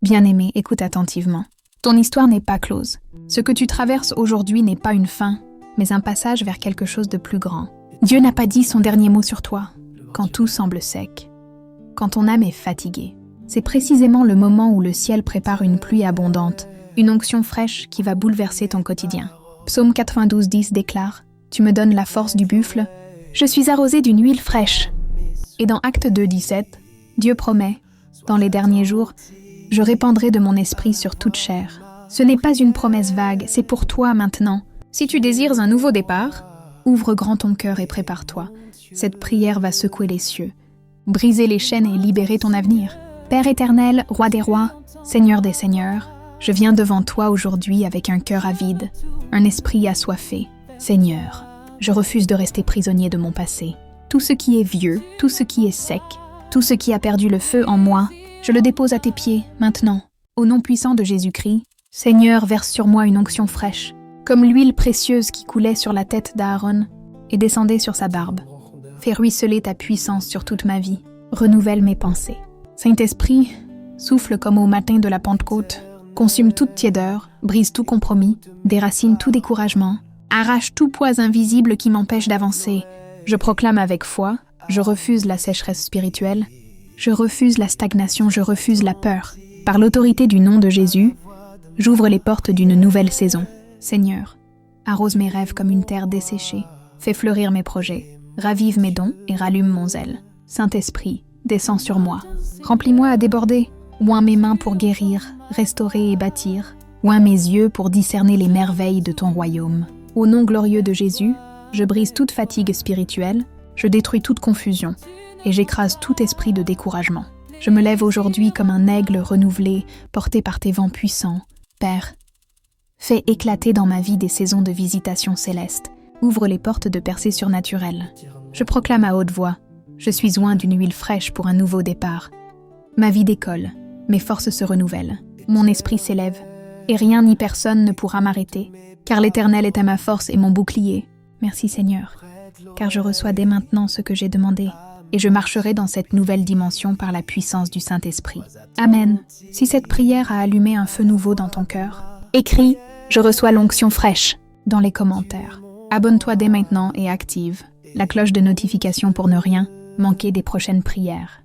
Bien-aimé, écoute attentivement. Ton histoire n'est pas close. Ce que tu traverses aujourd'hui n'est pas une fin, mais un passage vers quelque chose de plus grand. Dieu n'a pas dit son dernier mot sur toi, quand tout semble sec, quand ton âme est fatiguée. C'est précisément le moment où le ciel prépare une pluie abondante, une onction fraîche qui va bouleverser ton quotidien. Psaume 92:10 déclare « Tu me donnes la force du buffle, je suis arrosé d'une huile fraîche. » Et dans Actes 2:17, Dieu promet « Dans les derniers jours, je répandrai de mon esprit sur toute chair. » Ce n'est pas une promesse vague, c'est pour toi maintenant. Si tu désires un nouveau départ, ouvre grand ton cœur et prépare-toi. Cette prière va secouer les cieux, briser les chaînes et libérer ton avenir. Père éternel, roi des rois, Seigneur des seigneurs, je viens devant toi aujourd'hui avec un cœur avide, un esprit assoiffé. Seigneur, je refuse de rester prisonnier de mon passé. Tout ce qui est vieux, tout ce qui est sec, tout ce qui a perdu le feu en moi, je le dépose à tes pieds, maintenant. Au nom puissant de Jésus-Christ, Seigneur, verse sur moi une onction fraîche, comme l'huile précieuse qui coulait sur la tête d'Aaron et descendait sur sa barbe. Fais ruisseler ta puissance sur toute ma vie. Renouvelle mes pensées. Saint-Esprit, souffle comme au matin de la Pentecôte, consume toute tiédeur, brise tout compromis, déracine tout découragement, arrache tout poids invisible qui m'empêche d'avancer. Je proclame avec foi, je refuse la sécheresse spirituelle, je refuse la stagnation, je refuse la peur. Par l'autorité du nom de Jésus, j'ouvre les portes d'une nouvelle saison. Seigneur, arrose mes rêves comme une terre desséchée, fais fleurir mes projets, ravive mes dons et rallume mon zèle. Saint-Esprit, descends sur moi, remplis-moi à déborder, oins mes mains pour guérir, restaurer et bâtir, oins mes yeux pour discerner les merveilles de ton royaume. Au nom glorieux de Jésus, je brise toute fatigue spirituelle, je détruis toute confusion et j'écrase tout esprit de découragement. Je me lève aujourd'hui comme un aigle renouvelé, porté par tes vents puissants. Père, fais éclater dans ma vie des saisons de visitation céleste. Ouvre les portes de percées surnaturelles. Je proclame à haute voix, je suis oint d'une huile fraîche pour un nouveau départ. Ma vie décolle, mes forces se renouvellent, mon esprit s'élève, et rien ni personne ne pourra m'arrêter, car l'Éternel est à ma force et mon bouclier. Merci Seigneur, car je reçois dès maintenant ce que j'ai demandé, et je marcherai dans cette nouvelle dimension par la puissance du Saint-Esprit. Amen. Si cette prière a allumé un feu nouveau dans ton cœur, écris « Je reçois l'onction fraîche » dans les commentaires. Abonne-toi dès maintenant et active la cloche de notification pour ne rien manquer des prochaines prières.